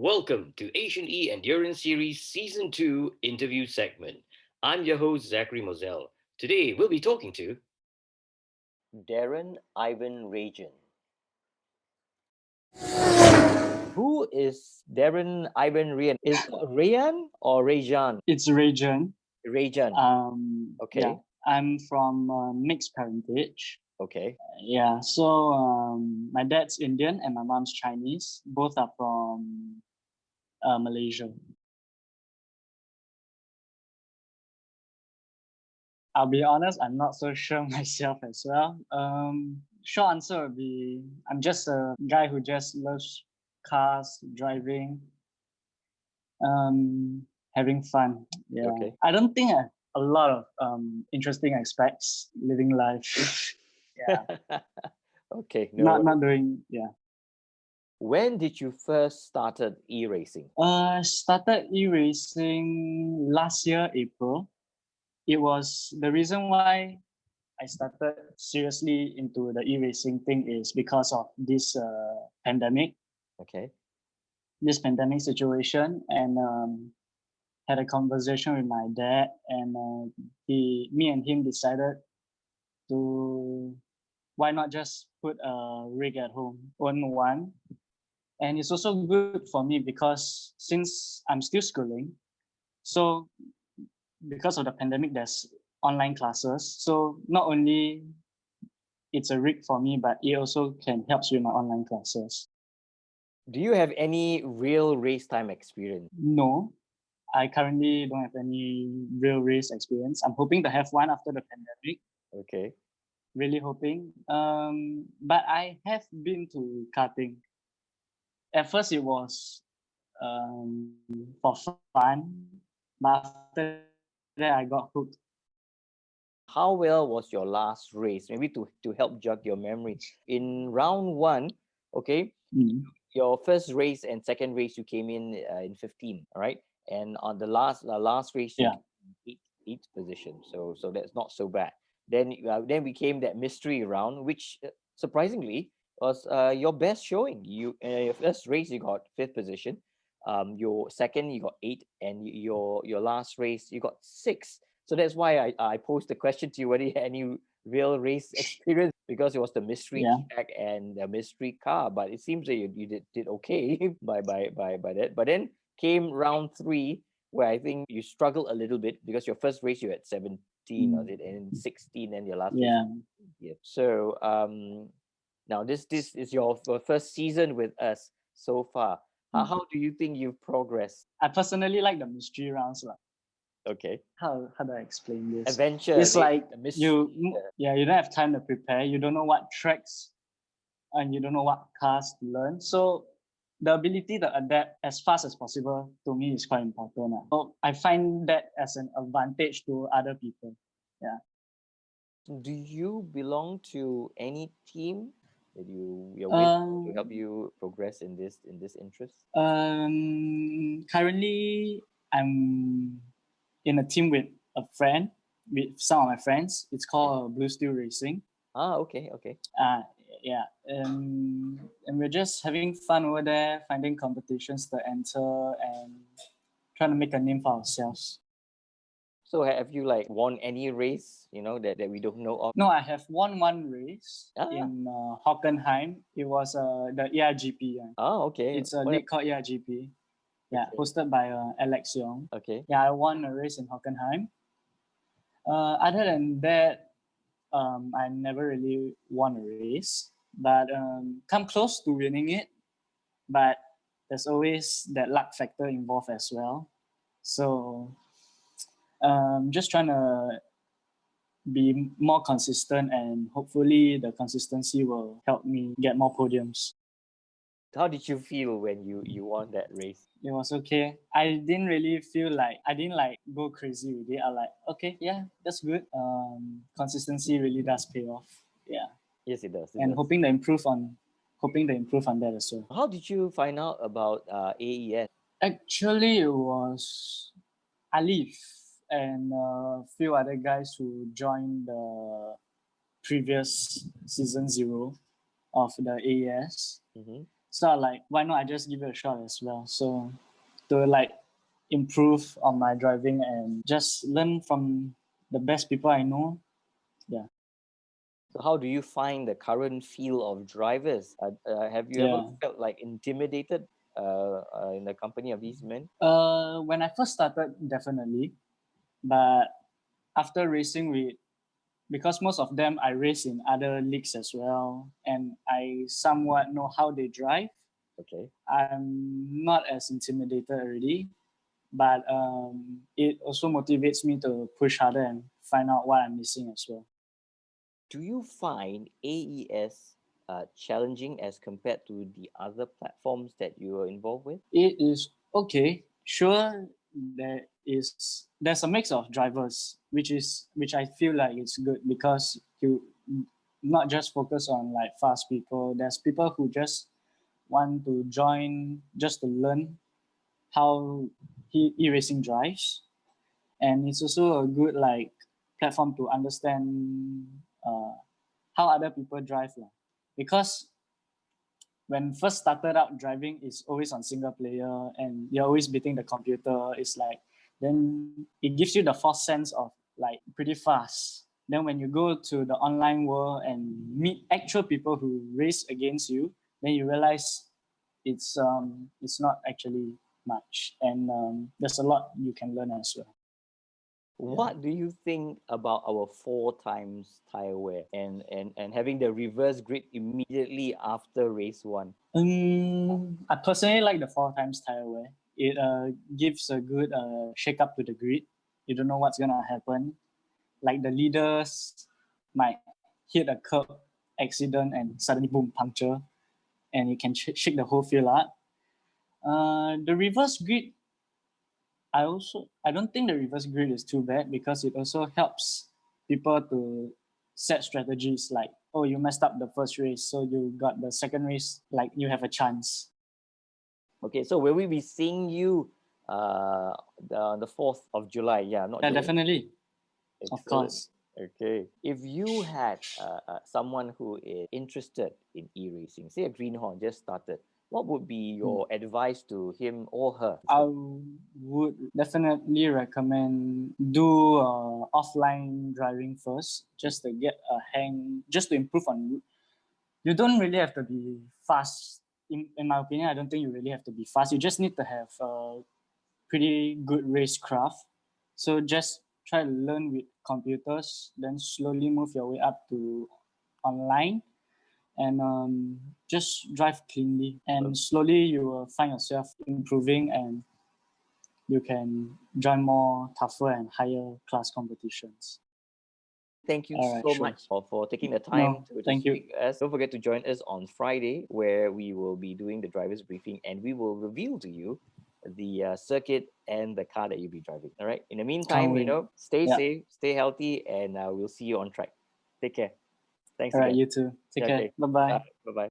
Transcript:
Welcome to Asian E Endurance Series Season 2 interview segment. I'm your host, Zachary Moselle. Today, we'll be talking to Darren Ivan Reijan. Who is Darren Ivan Reijan? Is it Reijan or Reijan? It's Reijan. Reijan. Yeah, Okay. I'm from mixed parentage. Okay. Yeah, so my dad's Indian and my mom's Chinese. Both are from Malaysia. I'll be honest, I'm not so sure myself as well. Short answer would be I'm just a guy who just loves cars, driving, having fun. Yeah. Okay. I don't think I have a lot of interesting aspects living life. Yeah. Okay. Not doing, yeah. When did you first started e-racing? I started e-racing last year, April. It was the reason why I started seriously into the e-racing thing is because of this pandemic, Okay. this pandemic situation, and had a conversation with my dad, and me and him decided to why not just put a rig at home, own one. And it's also good for me because since I'm still schooling, so because of the pandemic, there's online classes. So not only it's a rig for me, but it also can help with my online classes. Do you have any real race time experience? No, I currently don't have any real race experience. I'm hoping to have one after the pandemic. Okay. Really hoping. But I have been to karting. At first, it was for fun, but after that, I got hooked. How well was your last race? Maybe to help jog your memory. In round one, okay, your first race and second race you came in 15, all right, and on the last race you Yeah. came in eighth position, so that's not so bad. Then we came that mystery round, which surprisingly was your best showing. Your first race you got fifth position, your second you got eight, and your last race you got six. So that's why I posed the question to you whether you had any real race experience, because it was the mystery Yeah. track and the mystery car. But it seems that you did okay by that. But then came round three, where I think you struggled a little bit because your first race you had 17, was it, and 16, and your last race. Yeah. Yeah. So now this is your first season with us so far. How do you think you've progressed? I personally like the mystery rounds. Okay. How do I explain this? Adventure. It's like the mystery. you don't have time to prepare. You don't know what tracks and you don't know what cars to learn. So the ability to adapt as fast as possible to me is quite important. So I find that as an advantage to other people. Yeah. Do you belong to any team that you're with to help you progress in this interest? Currently I'm in a team with some of my friends. It's called Blue Steel Racing. Okay. Yeah, and we're just having fun over there, finding competitions to enter and trying to make a name for ourselves. So have you like won any race, that we don't know of? No, I have won one race Ah. in Hockenheim. It was the ERGP. Okay. It's a league called ERGP. Yeah, Okay. hosted by Alex Young. Okay. Yeah, I won a race in Hockenheim. Other than that, I never really won a race, but come close to winning it. But there's always that luck factor involved as well. So just trying to be more consistent, and hopefully the consistency will help me get more podiums. How did you feel when you won that race? It was okay. I didn't really feel like I didn't like go crazy with it. I like okay, yeah, that's good. Consistency really does pay off. Yeah, Yes, it does. and hoping to improve on that as well. How did you find out about AES? Actually, it was Alif and a few other guys who joined the previous season 0 of the AeS. Mm-hmm. So I like, why not I just give it a shot as well? So to like improve on my driving and just learn from the best people I know. Yeah. So how do you find the current field of drivers? Have you ever Yeah. felt like intimidated in the company of these men? When I first started, definitely, but after racing with, because most of them I race in other leagues as well, and I somewhat know how they drive. Okay. I'm not as intimidated already, but it also motivates me to push harder and find out what I'm missing as well. Do you find AES challenging as compared to the other platforms that you are involved with? It is okay. Sure, there's a mix of drivers, which I feel like it's good because you not just focus on like fast people. There's people who just want to join just to learn how e-racing drives, and it's also a good like platform to understand uh, how other people drive lah. Because when first started out driving is always on single player and you're always beating the computer. It's like then it gives you the false sense of like pretty fast. Then when you go to the online world and meet actual people who race against you, then you realize it's not actually much, and there's a lot you can learn as well. What do you think about our 4 times tire wear and having the reverse grid immediately after race one? I personally like the 4 times tire wear. It gives a good shake up to the grid. You don't know what's gonna happen. Like the leaders might hit a curb accident and suddenly boom puncture, and you can shake the whole field up. The reverse grid, I don't think the reverse grid is too bad because it also helps people to set strategies like, oh, you messed up the first race, so you got the second race, like you have a chance. Okay, so will we be seeing you uh the 4th of July? Yeah, not Yeah, July. definitely. Of Excellent. course. Okay. If you had someone who is interested in e-racing, say a greenhorn just started, what would be your advice to him or her? I would definitely recommend do offline driving first, just to get a hang, just to improve on. You don't really have to be fast. In my opinion, I don't think you really have to be fast. You just need to have a pretty good racecraft. So just try to learn with computers, then slowly move your way up to online, and just drive cleanly. And slowly you will find yourself improving, and you can join more tougher and higher class competitions. Thank you All right, so sure. much for taking the time No, to thank you. speak to us. Don't forget to join us on Friday, where we will be doing the driver's briefing and we will reveal to you the circuit and the car that you'll be driving. All right. In the meantime, wait. stay Yeah. safe, stay healthy, and we'll see you on track. Take care. Thanks All right, again. you too. Take care. Okay. Bye bye. Bye bye.